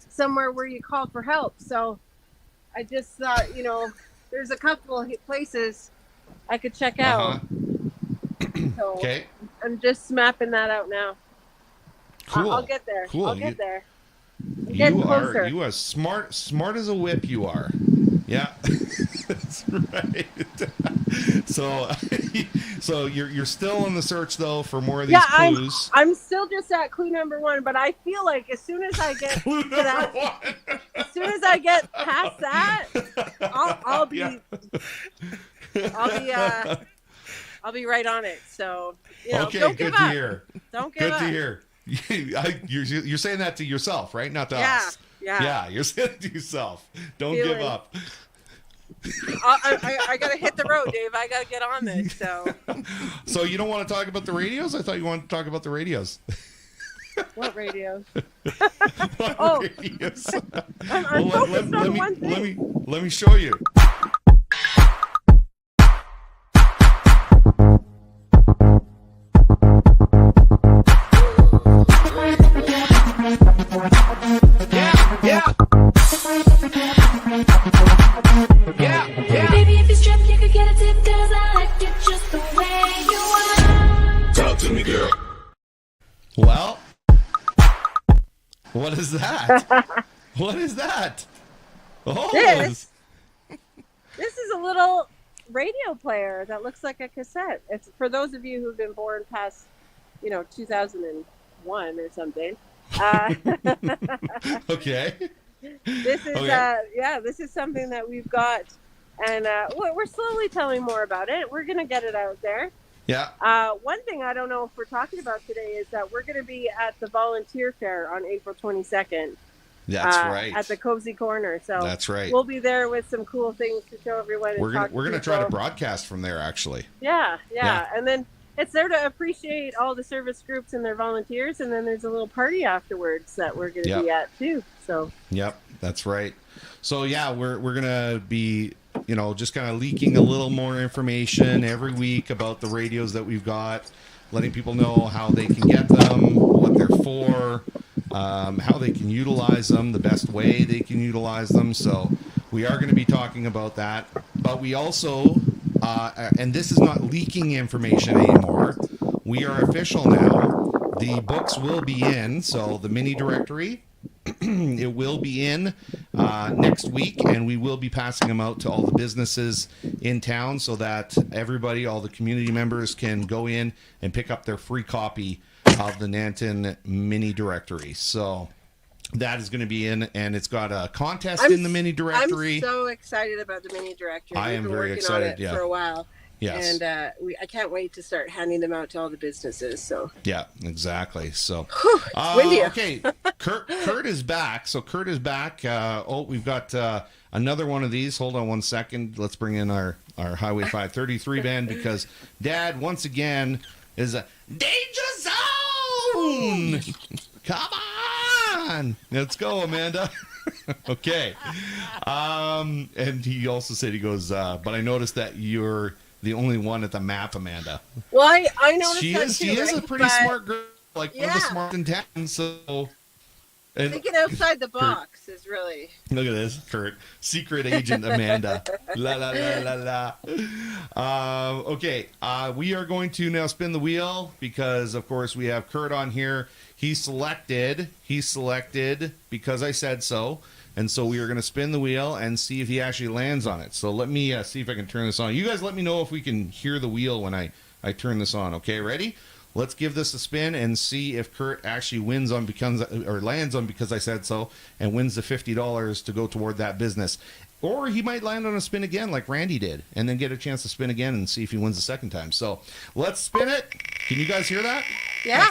somewhere where you call for help. So I just thought, there's a couple of places I could check out. So okay. I'm just mapping that out now. Cool. I'll get there. Cool. I'll get there. You are smart as a whip. You are. Yeah, that's right. So you're still on the search though for more of these clues. I'm still just at clue number 1, but I feel like as soon as I get to that, as soon as I get past that, I'll be right on it. So okay, don't good give to up. hear. Don't give up. Good to hear. You're saying that to yourself, right? Not to us. Yeah. You're saying it to yourself. Don't give up. I gotta hit the road, Dave. I gotta get on this. So you don't want to talk about the radios? I thought you wanted to talk about the radios. What radios? Radios. I'm focused on one thing. Let me show you. Yeah. Baby, if you strip, you could get a tip, 'cause I like it just the way you are. Talk to me, girl. Well, what is that? What is that? Oh, This is a little radio player that looks like a cassette. It's for those of you who've been born past, 2001 or something. Okay. This is this is something that we've got, and we're slowly telling more about it. We're gonna get it out there. Yeah. One thing I don't know if we're talking about today is that we're gonna be at the volunteer fair on April 22nd. That's right. At the Cozy Corner. So that's right. We'll be there with some cool things to show everyone. We're gonna try to broadcast from there, actually. Yeah. And then it's there to appreciate all the service groups and their volunteers, and then there's a little party afterwards that we're going to be at too. So. Yep, that's right. So yeah, we're gonna be, just kind of leaking a little more information every week about the radios that we've got, letting people know how they can get them, what they're for, how they can utilize them, the best way they can utilize them. So we are going to be talking about that, but we also, and this is not leaking information anymore. We are official now. The books will be in, so the mini directory. It will be in next week, and we will be passing them out to all the businesses in town so that everybody, all the community members, can go in and pick up their free copy of the Nanton mini directory. So that is going to be in, and it's got a contest in the mini directory. I'm so excited about the mini directory. I am very excited. For a while. Yes. And I can't wait to start handing them out to all the businesses. So. Yeah, exactly. So, it's windy. Okay, Kurt is back. So Kurt is back. We've got another one of these. Hold on one second. Let's bring in our Highway 533 band because Dad once again is a danger zone. Come on, let's go, Amanda. Okay. And he also said, he goes, but I noticed that you're the only one at the map, Amanda. Well, I noticed she that is. too, She is right? a pretty smart girl, like one of the smart in town. So, and thinking outside the box is really. Look at this, Kurt, secret agent Amanda. La la la la la. Okay, we are going to now spin the wheel because, of course, we have Kurt on here. He selected because I said so. And so we are going to spin the wheel and see if he actually lands on it. So let me see if I can turn this on. You guys let me know if we can hear the wheel when I turn this on. Okay, ready? Let's give this a spin and see if Kurt actually lands on because I said so and wins the $50 to go toward that business. Or he might land on a spin again like Randy did and then get a chance to spin again and see if he wins the second time. So let's spin it. Can you guys hear that? Yeah.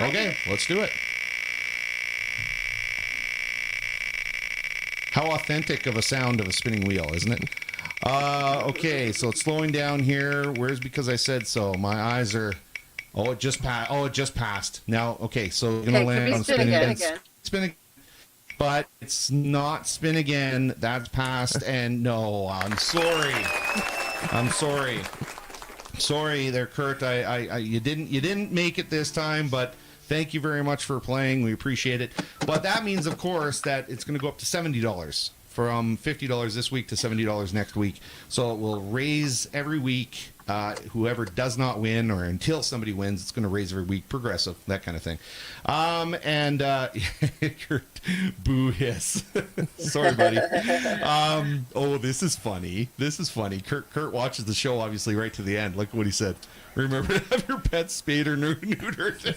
Okay, let's do it. How authentic of a sound of a spinning wheel, isn't it? Okay, so it's slowing down here. Where's because I said so? My eyes are... Oh, it just passed. Oh, it just passed. Now, okay, so you're going to land on spin again. Spin again. But it's not spin again. That's passed. And no, I'm sorry. Sorry there, Kurt. You didn't make it this time, but... Thank you very much for playing. We appreciate it. But that means, of course, that it's going to go up to $70 from $50 this week to $70 next week. So it will raise every week. Whoever does not win or until somebody wins, it's going to raise every week. Progressive, that kind of thing. Boo hiss. Sorry, buddy. This is funny. Kurt watches the show, obviously, right to the end. Look what he said. Remember to have your pet spayed or neutered.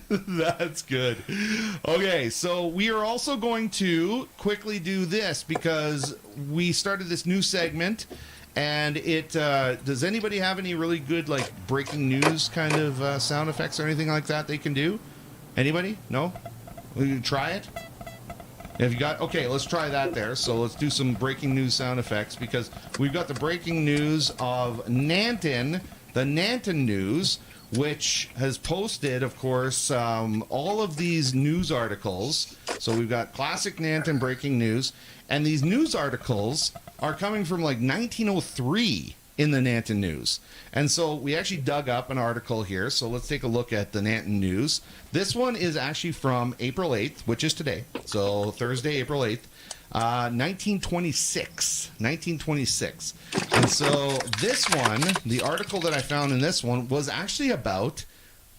That's good. Okay, so we are also going to quickly do this because we started this new segment, and it does anybody have any really good like breaking news kind of sound effects or anything like that they can do? Anybody? No? Will you try it? Have you got? Okay, let's try that there. So let's do some breaking news sound effects because we've got the breaking news of Nanton, the Nanton News, which has posted, of course, all of these news articles. So we've got classic Nanton breaking news, and these news articles are coming from like 1903 in the Nanton News. And so we actually dug up an article here. So let's take a look at the Nanton News. This one is actually from April 8th, which is today. So Thursday, April 8th, 1926. And so this one, the article that I found in this one was actually about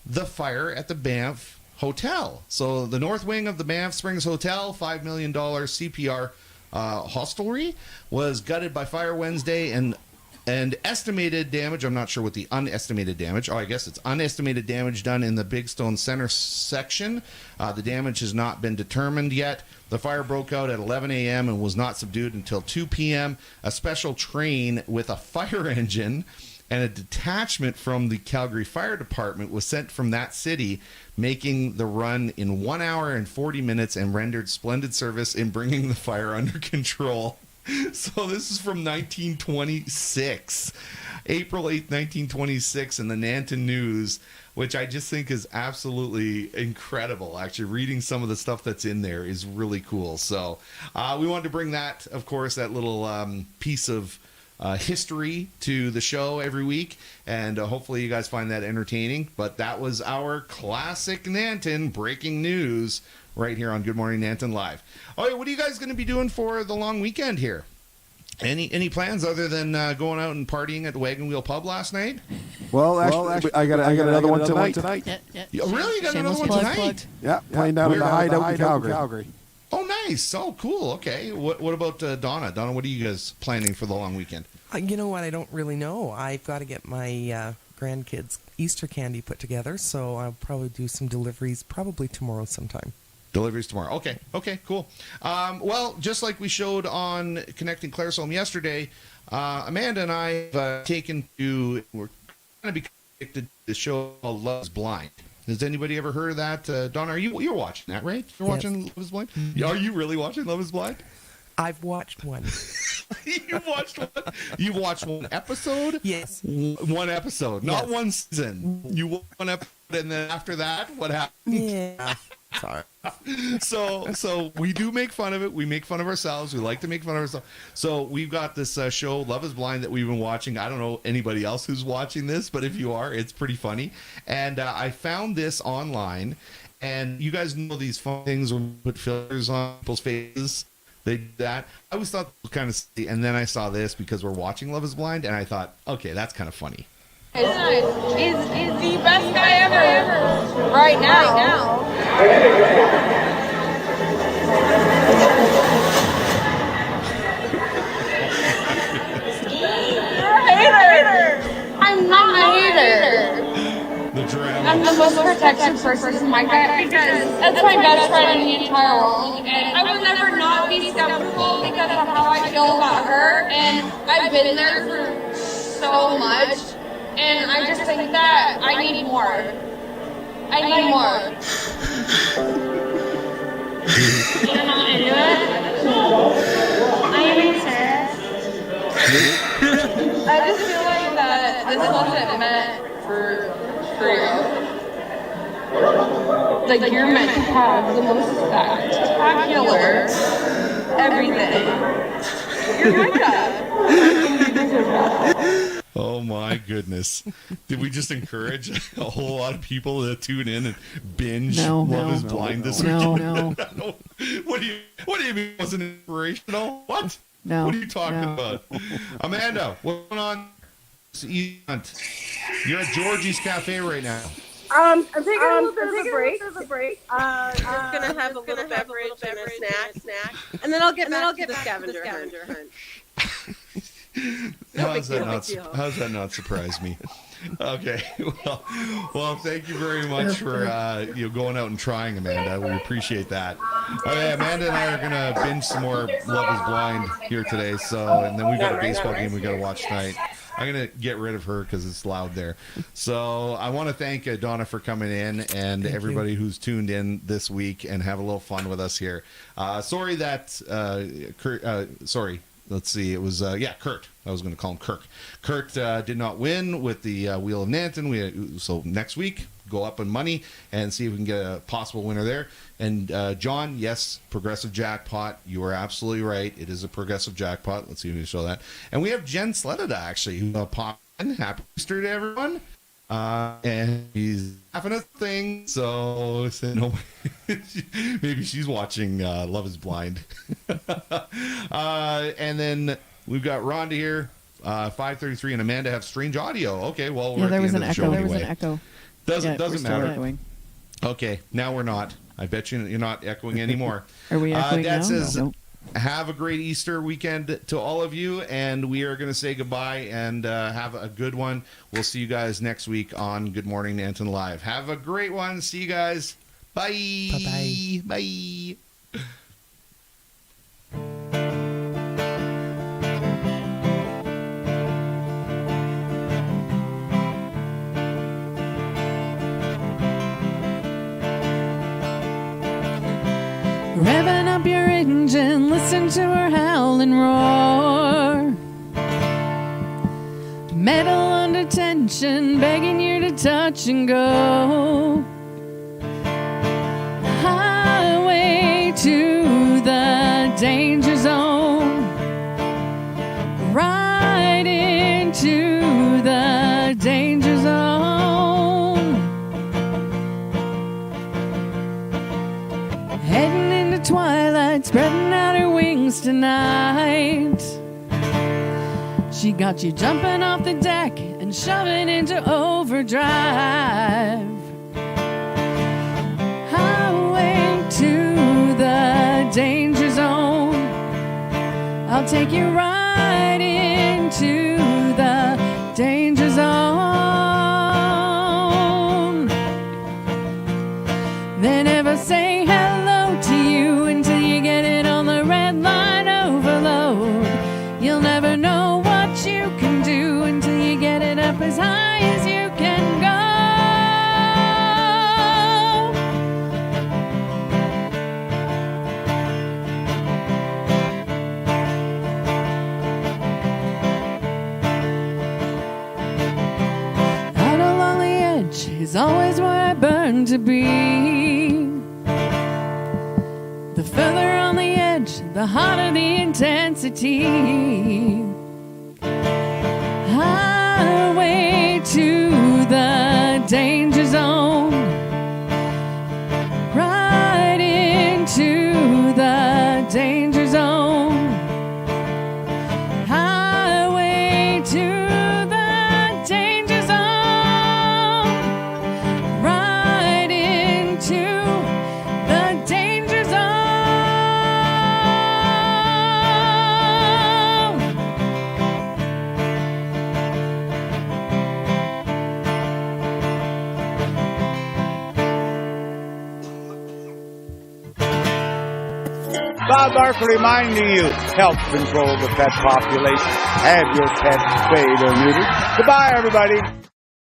the fire at the Banff Hotel. So the north wing of the Banff Springs Hotel, $5 million CPR hostelry, was gutted by fire Wednesday, and estimated damage, I'm not sure what the unestimated damage, I guess it's unestimated damage done in the Big Stone Center section. The damage has not been determined yet. The fire broke out at 11 a.m. and was not subdued until 2 p.m. A special train with a fire engine and a detachment from the Calgary Fire Department was sent from that city, making the run in 1 hour and 40 minutes and rendered splendid service in bringing the fire under control. So this is from 1926. April 8th, 1926 in the Nanton News, which I just think is absolutely incredible. Actually, reading some of the stuff that's in there is really cool. So we wanted to bring that, of course, that little piece of history to the show every week, and hopefully you guys find that entertaining. But that was our classic Nanton breaking news right here on Good Morning Nanton Live. All right, what are you guys going to be doing for the long weekend here? Any plans other than going out and partying at the Wagon Wheel Pub last night? Well, actually, I got another one tonight. Yeah. Really? You got another one Shameless tonight? plug. Yeah, playing down at the Hideout in Calgary. Oh, nice. Oh, cool. Okay. What about Donna? Donna, what are you guys planning for the long weekend? You know what? I don't really know. I've got to get my grandkids' Easter candy put together, so I'll probably do some deliveries probably tomorrow sometime. Deliveries tomorrow. Okay, cool. Well, just like we showed on Connecting Claresholm yesterday, Amanda and I have we're going to be connected to the show called Love is Blind. Has anybody ever heard of that? Donna, you're watching that, right? You're watching Love is Blind? Are you really watching Love is Blind? I've watched one. You've watched one? You've watched one episode? Yes. One episode, not Yes. one season. You watch one episode, and then after that, what happened? Yeah. Sorry. So we do make fun of it. We make fun of ourselves. We like to make fun of ourselves. So we've got this show, Love is Blind, that we've been watching. I don't know anybody else who's watching this, but if you are, it's pretty funny. And I found this online, and you guys know these fun things when we put filters on people's faces. They do that. I always thought it was kind of silly, and then I saw this because we're watching Love is Blind, and I thought, okay, that's kind of funny. Is the best guy ever right now. You're a hater. I'm not a hater. The drama. I'm the most protective person in my guy because that's my best friend in the entire world, and I will never not be skeptical because of how I feel about her, and I've been there for so much. And I just think that I need more. I need more. You're not into it? I am serious. I just feel like that this wasn't meant for you. Like you're meant to have the most spectacular everything. You're Becca. Oh my goodness. Did we just encourage a whole lot of people to tune in and binge Love is Blind this weekend? No. What do you mean it wasn't inspirational? What? No. What are you talking about? Amanda, what's going on? You're at Georgie's Cafe right now. I'm taking a little bit of a break. I'm gonna have a little beverage and a snack, and then I'll get back to the scavenger hunt. How does that not surprise me? Okay, well, thank you very much for going out and trying, Amanda. We appreciate that. Okay, Amanda and I are gonna binge some more Love is Blind here today. And then we've got a baseball game we got to watch tonight. I'm gonna get rid of her because it's loud there. So I want to thank Donna for coming in and everybody who's tuned in this week and have a little fun with us here. Sorry that Kurt. Let's see. It was, Kurt. I was going to call him Kirk. Kurt did not win with the Wheel of Nanton. So next week, go up in money and see if we can get a possible winner there. And John, yes, progressive jackpot. You are absolutely right. It is a progressive jackpot. Let's see if we can show that. And we have Jen Sledda, actually, who popped in. Happy Easter to everyone. And he's having a thing, so no, maybe she's watching Love is Blind. And then we've got Rhonda here, 5:33, and Amanda have strange audio. Okay, well, we're there was an echo. Anyway. There was an echo. Doesn't matter. Echoing. Okay, now we're not. I bet you're not echoing anymore. Are we echoing Dad now? says, No. have a great Easter weekend to all of you, and we are going to say goodbye and have a good one. We'll see you guys next week on Good Morning Nanton Live. Have a great one. See you guys. Bye. Bye-bye. Bye. Revving up your engine, listen to her howl and roar. metal under tension, begging you to touch and go. Highway to the danger zone, right into the danger zone. Heading into twilight, spreading out her wings tonight. She got you jumping off the deck and shoving into overdrive. Highway to the danger zone, I'll take you right into the danger zone. They never say hello to you until you get it on the red line overload. You'll never know what you can do until you get it up as high as you can go. Out along the edge is always where I burn to be. The further on the edge, the hotter the intensity. Highway to the danger zone, right into the danger zone. Highway to the danger zone, right into the danger zone. Bob Barker reminding you, help control the pet population. Have your pet spayed or neutered. Goodbye, everybody.